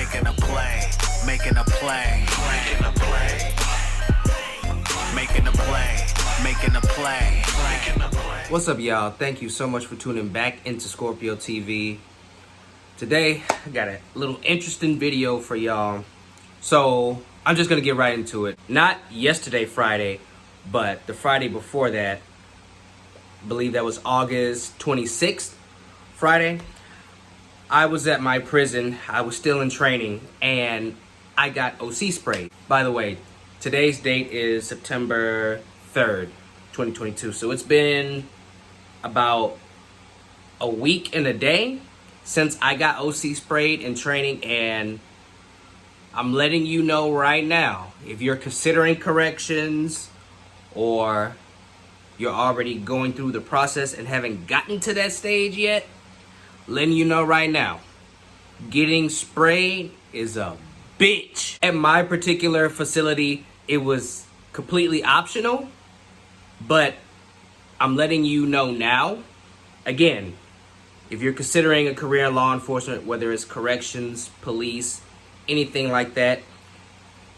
making a play, making a play, making a play, making a play, making a play, making a play. What's up, y'all? Thank you so much for tuning back into ScorpioTV. Today, I got a little interesting video for y'all. So, I'm just gonna get right into it. Not yesterday, Friday, but the Friday before that. I believe that was August 26th, Friday. I was at my prison. I was still in training, and I got OC sprayed. By the way, today's date is September 3rd, 2022. So it's been about a week and a day since I got OC sprayed in training, and I'm letting you know right now, if you're considering corrections or you're already going through the process and haven't gotten to that stage yet, letting you know right now, getting sprayed is a bitch. At my particular facility, it was completely optional, but I'm letting you know now. Again, if you're considering a career in law enforcement, whether it's corrections, police, anything like that,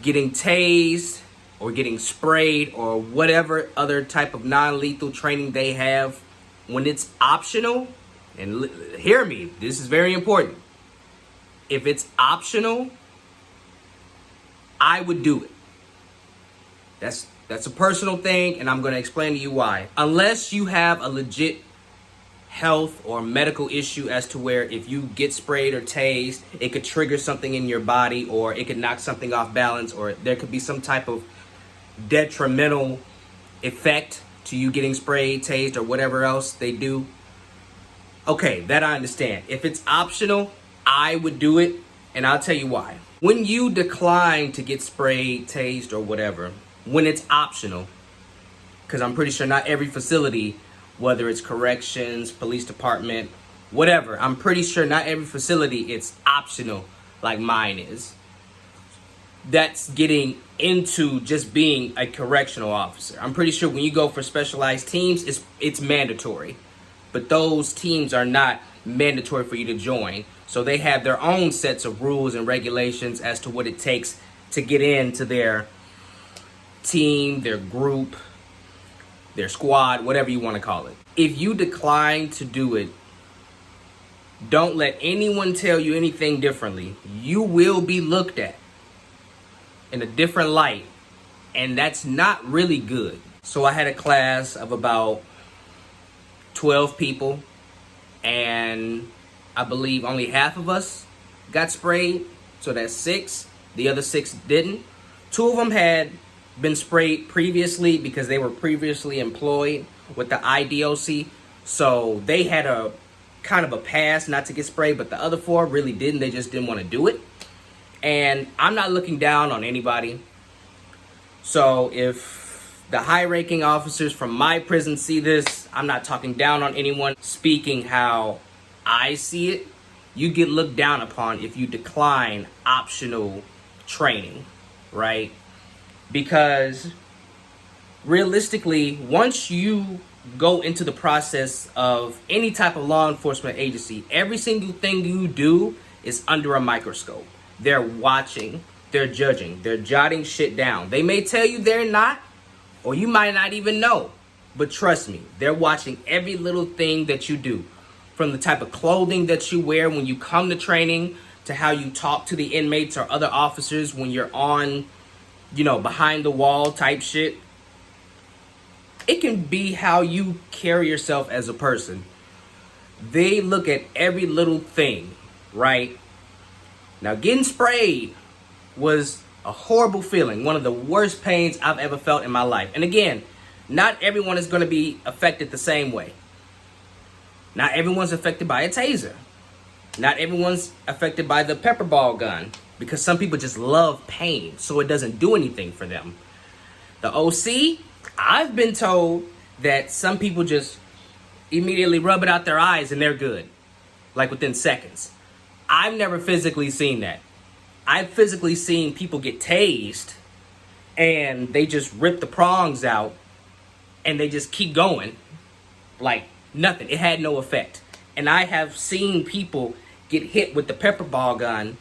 getting tased or getting sprayed or whatever other type of non-lethal training they have, when it's optional, and hear me, this is very important. If it's optional, I would do it. That's a personal thing, and I'm going to explain to you why. Unless you have a legit health or medical issue as to where if you get sprayed or tased, it could trigger something in your body, or it could knock something off balance, or there could be some type of detrimental effect to you getting sprayed, tased, or whatever else they do. Okay, that I understand. If it's optional, I would do it, and I'll tell you why. When you decline to get sprayed, tased, or whatever, when it's optional, because I'm pretty sure not every facility, whether it's corrections, police department, whatever, I'm pretty sure not every facility it's optional like mine is. That's getting into just being a correctional officer. I'm pretty sure when you go for specialized teams, it's mandatory. But those teams are not mandatory for you to join. So they have their own sets of rules and regulations as to what it takes to get into their team, their group, their squad, whatever you want to call it. If you decline to do it, don't let anyone tell you anything differently. You will be looked at in a different light, and that's not really good. So I had a class of about 12 people, and I believe only half of us got sprayed, so that's 6. The other 6 didn't. 2 of them had been sprayed previously because they were previously employed with the IDOC, so they had a kind of a pass not to get sprayed, but the other 4 really didn't. They just didn't want to do it. And I'm not looking down on anybody. So if the high-ranking officers from my prison see this, I'm not talking down on anyone. Speaking how I see it, you get looked down upon if you decline optional training, right? Because realistically, once you go into the process of any type of law enforcement agency, every single thing you do is under a microscope. They're watching, they're judging, they're jotting shit down. They may tell you they're not, or you might not even know. But trust me, they're watching every little thing that you do. From the type of clothing that you wear when you come to training, to how you talk to the inmates or other officers when you're on, behind the wall type shit. It can be how you carry yourself as a person. They look at every little thing, right? Now, getting sprayed was a horrible feeling, one of the worst pains I've ever felt in my life. And again, not everyone is going to be affected the same way. Not everyone's affected by a taser. Not everyone's affected by the pepper ball gun, because some people just love pain, so it doesn't do anything for them. The OC, I've been told that some people just immediately rub it out their eyes and they're good, like within seconds. I've never physically seen that. I've physically seen people get tased and they just rip the prongs out and they just keep going like nothing. It had no effect. And I have seen people get hit with the pepper ball gun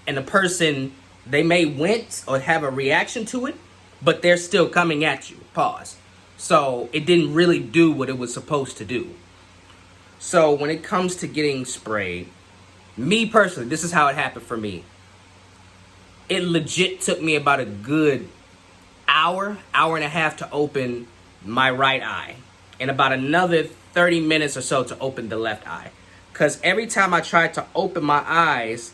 and the person, they may wince or have a reaction to it, but they're still coming at you. Pause. So it didn't really do what it was supposed to do. So when it comes to getting sprayed, me personally, this is how it happened for me. It legit took me about a good hour and a half to open my right eye, and about another 30 minutes or so to open the left eye. Because every time I tried to open my eyes,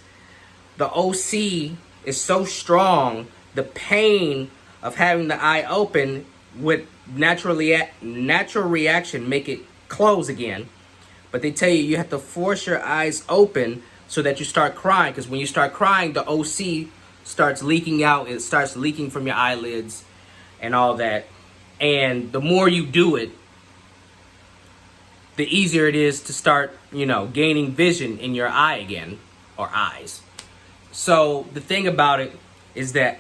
the OC is so strong, the pain of having the eye open would natural reaction make it close again. But they tell you you have to force your eyes open so that you start crying, because when you start crying, the OC starts leaking out. It starts leaking from your eyelids and all that. And the more you do it, the easier it is to start, gaining vision in your eye again, or eyes. So the thing about it is that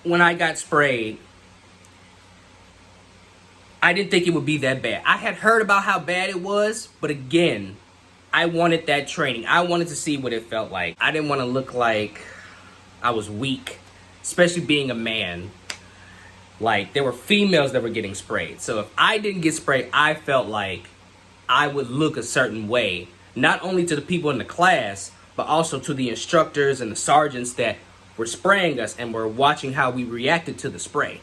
when I got sprayed, I didn't think it would be that bad. I had heard about how bad it was, but again, I wanted that training. I wanted to see what it felt like. I didn't want to look like I was weak, especially being a man. Like, there were females that were getting sprayed. So if I didn't get sprayed, I felt like I would look a certain way, not only to the people in the class, but also to the instructors and the sergeants that were spraying us and were watching how we reacted to the spray.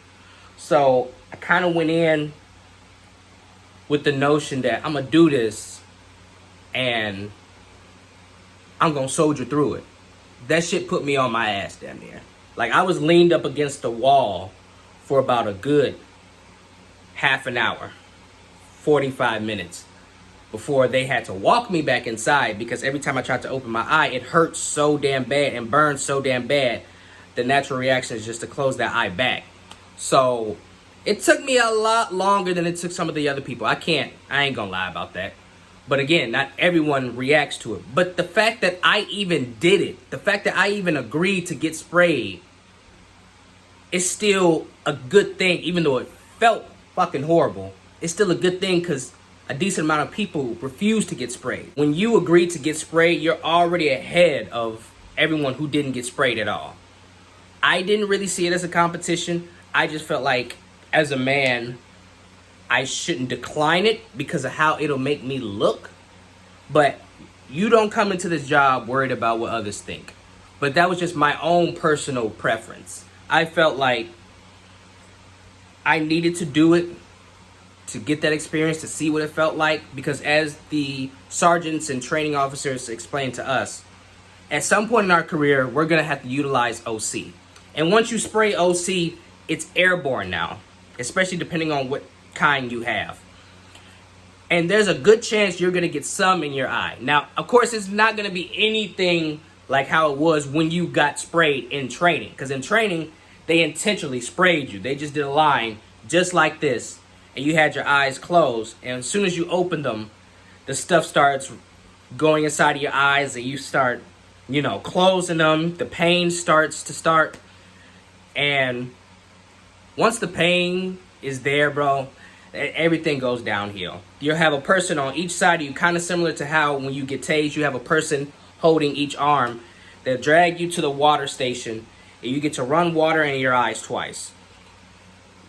So I kind of went in with the notion that I'm going to do this and I'm going to soldier through it. That shit put me on my ass down there. Like, I was leaned up against the wall for about a good half an hour, 45 minutes, before they had to walk me back inside, because every time I tried to open my eye, it hurt so damn bad and burned so damn bad. The natural reaction is just to close that eye back. So it took me a lot longer than it took some of the other people. I ain't gonna lie about that. But again, not everyone reacts to it. But the fact that I even did it, the fact that I even agreed to get sprayed, is still a good thing. Even though it felt fucking horrible, it's still a good thing, because a decent amount of people refuse to get sprayed. When you agree to get sprayed, you're already ahead of everyone who didn't get sprayed at all. I didn't really see it as a competition. I just felt like, as a man, I shouldn't decline it because of how it'll make me look. But you don't come into this job worried about what others think. But that was just my own personal preference. I felt like I needed to do it to get that experience, to see what it felt like. Because as the sergeants and training officers explained to us, at some point in our career, we're going to have to utilize OC. And once you spray OC, it's airborne now, especially depending on what kind you have. And there's a good chance you're going to get some in your eye. Now, of course, it's not going to be anything like how it was when you got sprayed in training. Because in training, they intentionally sprayed you. They just did a line just like this, and you had your eyes closed. And as soon as you open them, the stuff starts going inside of your eyes, and you start, closing them. The pain starts to start. And once the pain is there, bro, everything goes downhill. You'll have a person on each side of you, kind of similar to how when you get tased, you have a person holding each arm. They'll drag you to the water station, and you get to run water in your eyes twice.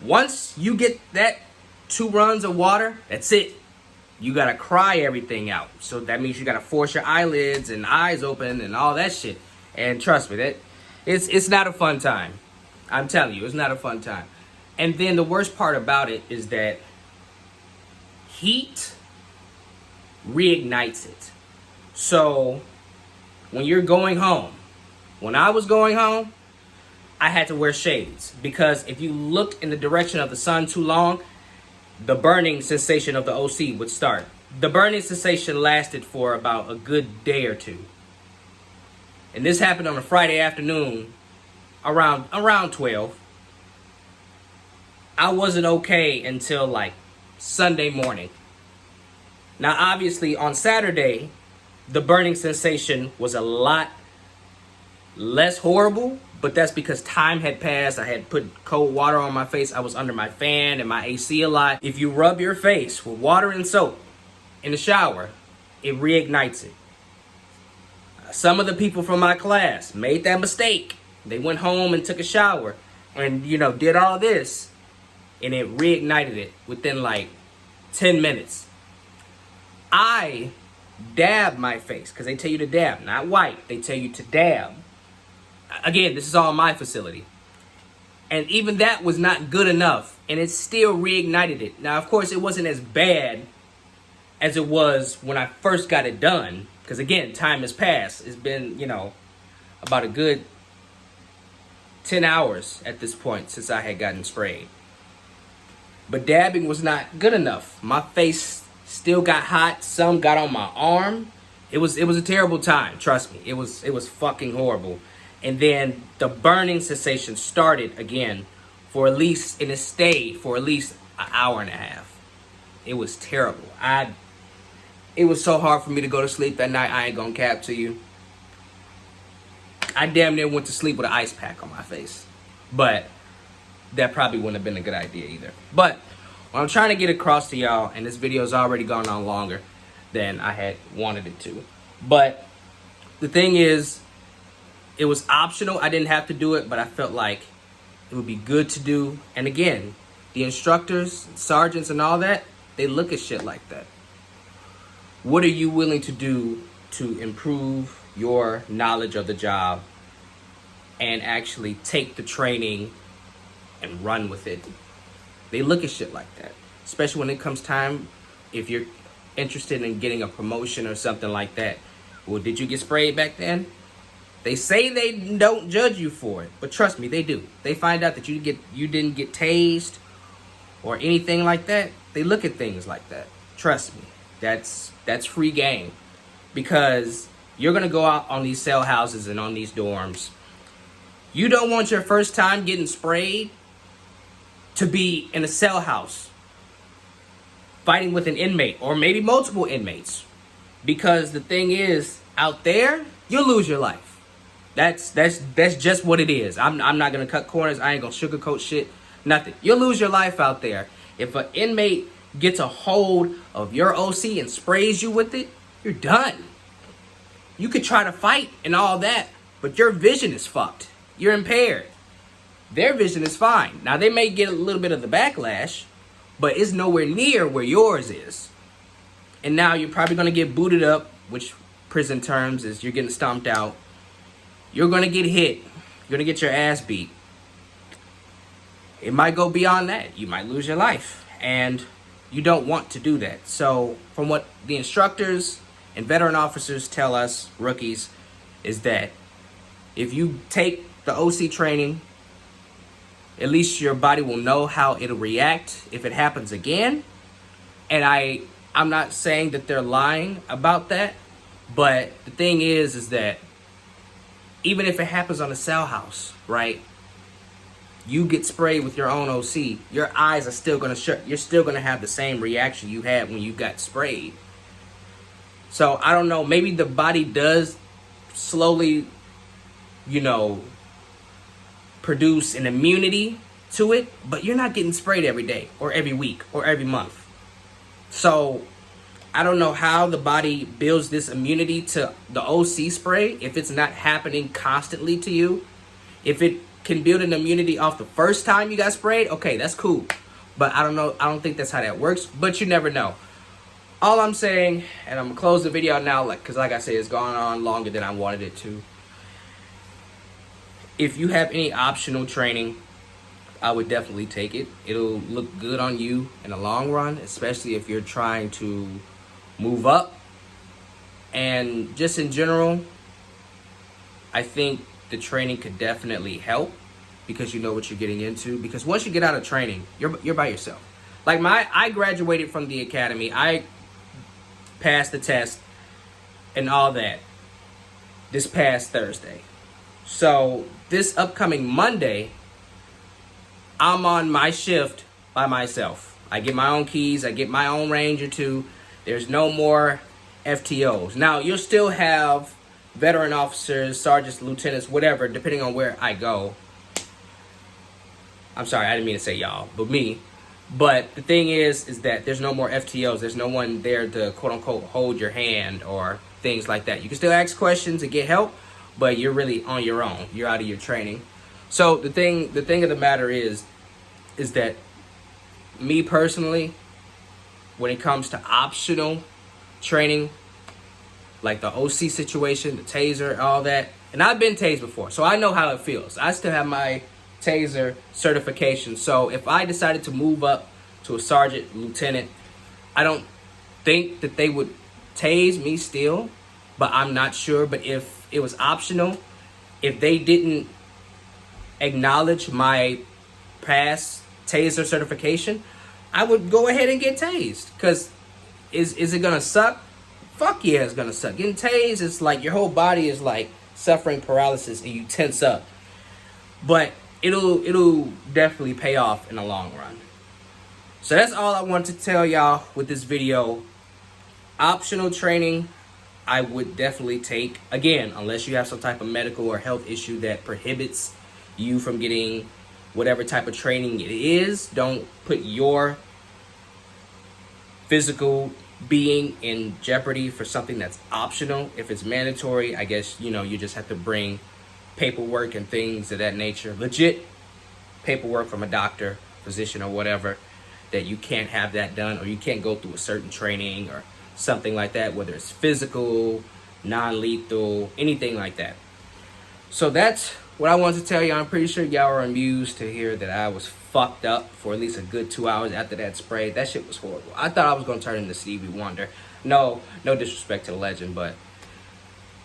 Once you get that 2 runs of water, that's it. You gotta cry everything out. So that means you gotta force your eyelids and eyes open and all that shit. And trust me, it's not a fun time. I'm telling you, it's not a fun time. And then the worst part about it is that heat reignites it. So when you're going home, when I was going home, I had to wear shades, because if you looked in the direction of the sun too long, the burning sensation of the OC would start. The burning sensation lasted for about a good day or two. And this happened on a Friday afternoon around 12. I wasn't okay until like Sunday morning. Now, obviously, on Saturday, the burning sensation was a lot less horrible, but that's because time had passed. I had put cold water on my face. I was under my fan and my AC a lot. If you rub your face with water and soap in the shower, it reignites it. Some of the people from my class made that mistake. They went home and took a shower and, did all this. And it reignited it within like 10 minutes. I dab my face because they tell you to dab, not wipe. They tell you to dab. Again, this is all my facility. And even that was not good enough. And it still reignited it. Now, of course, it wasn't as bad as it was when I first got it done. Because again, time has passed. It's been, about a good 10 hours at this point since I had gotten sprayed. But dabbing was not good enough. My face still got hot. Some got on my arm. It was a terrible time. Trust me. It was fucking horrible. And then the burning sensation started again and it stayed for at least an hour and a half. It was terrible. It was so hard for me to go to sleep that night. I ain't gonna cap to you. I damn near went to sleep with an ice pack on my face. But that probably wouldn't have been a good idea either. But what I'm trying to get across to y'all, and this video's already gone on longer than I had wanted it to. But the thing is, it was optional. I didn't have to do it, but I felt like it would be good to do. And again, the instructors, sergeants, and all that, they look at shit like that. What are you willing to do to improve your knowledge of the job and actually take the training and run with it? They look at shit like that, especially when it comes time if you're interested in getting a promotion or something like that. Well, did you get sprayed back then? They say they don't judge you for it, but trust me, they do. They find out that you didn't get tased or anything like that. They look at things like that. Trust me, that's free game, because you're gonna go out on these cell houses and on these dorms. You don't want your first time getting sprayed to be in a cell house fighting with an inmate or maybe multiple inmates, because the thing is, out there you'll lose your life. That's just what it is. I'm not gonna cut corners. I ain't gonna sugarcoat shit. Nothing. You'll lose your life out there if an inmate gets a hold of your OC and sprays you with it. You're done. You could try to fight and all that, but your vision is fucked. You're impaired. Their vision is fine. Now, they may get a little bit of the backlash, but it's nowhere near where yours is. And now you're probably going to get booted up, which prison terms is you're getting stomped out. You're going to get hit. You're going to get your ass beat. It might go beyond that. You might lose your life. And you don't want to do that. So from what the instructors and veteran officers tell us, rookies, is that if you take the OC training, at least your body will know how it'll react if it happens again. And I'm not saying that they're lying about that, but the thing is that even if it happens on a cell house, right? You get sprayed with your own OC, your eyes are still gonna shut. You're still gonna have the same reaction you had when you got sprayed. So I don't know, maybe the body does slowly, produce an immunity to it, but you're not getting sprayed every day or every week or every month. So I don't know how the body builds this immunity to the OC spray if it's not happening constantly to you. If it can build an immunity off the first time you got sprayed, okay, that's cool. But I don't know, I don't think that's how that works, but you never know. All I'm saying, and I'm gonna close the video now, because like I said, it's gone on longer than I wanted it to. If you have any optional training, I would definitely take it. It'll look good on you in the long run, especially if you're trying to move up. And just in general, I think the training could definitely help, because you know what you're getting into. Because once you get out of training, you're by yourself. Like I graduated from the academy. I passed the test and all that this past Thursday. So this upcoming Monday, I'm on my shift by myself. I get my own keys. I get my own range or two. There's no more FTOs. Now, you'll still have veteran officers, sergeants, lieutenants, whatever, depending on where I go. I'm sorry, I didn't mean to say y'all, but me. But the thing is that there's no more FTOs. There's no one there to, quote unquote, hold your hand or things like that. You can still ask questions and get help, but you're really on your own. You're out of your training. So the thing of the matter is that me personally, when it comes to optional training, like the OC situation, the taser, all that, and I've been tased before, so I know how it feels. I still have my taser certification. So if I decided to move up to a sergeant, lieutenant, I don't think that they would tase me still, but I'm not sure. But if it was optional, if they didn't acknowledge my past taser certification, I would go ahead and get tased. Because is it gonna suck? Fuck yeah, it's gonna suck. Getting tased is like your whole body is like suffering paralysis and you tense up. But it'll definitely pay off in the long run. So that's all I wanted to tell y'all with this video. Optional training, I would definitely take. Again, unless you have some type of medical or health issue that prohibits you from getting whatever type of training it is. Don't put your physical being in jeopardy for something that's optional. If it's mandatory, I guess, you know, you just have to bring paperwork and things of that nature. Legit paperwork from a doctor, physician, or whatever, that you can't have that done, or you can't go through a certain training or something like that, whether it's physical, non-lethal, anything like that. So that's what I wanted to tell you. I'm pretty sure y'all are amused to hear that I was fucked up for at least a good 2 hours after that spray. That shit was horrible. I thought I was going to turn into Stevie Wonder. No disrespect to the legend, but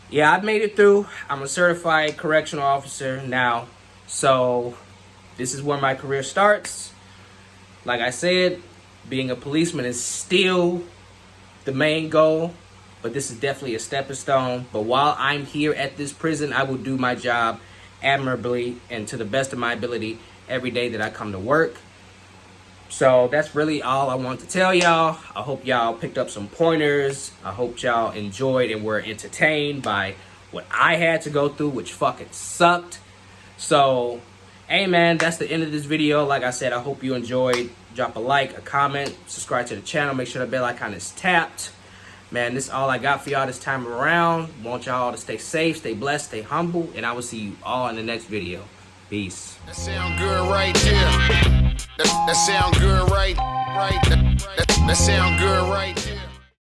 yeah, I made it through. I'm a certified correctional officer now. So this is where my career starts. Like I said, being a policeman is still the main goal, but this is definitely a stepping stone. But while I'm here at this prison, I will do my job admirably and to the best of my ability every day that I come to work. So that's really all I want to tell y'all. I hope y'all picked up some pointers. I hope y'all enjoyed and were entertained by what I had to go through, which fucking sucked. So, hey man, that's the end of this video. Like I said, I hope you enjoyed. Drop a like, a comment, subscribe to the channel. Make sure the bell icon is tapped. Man, this is all I got for y'all this time around. Want y'all to stay safe, stay blessed, stay humble, and I will see you all in the next video. Peace. That sound good right there. That sound good right. That sound good right there.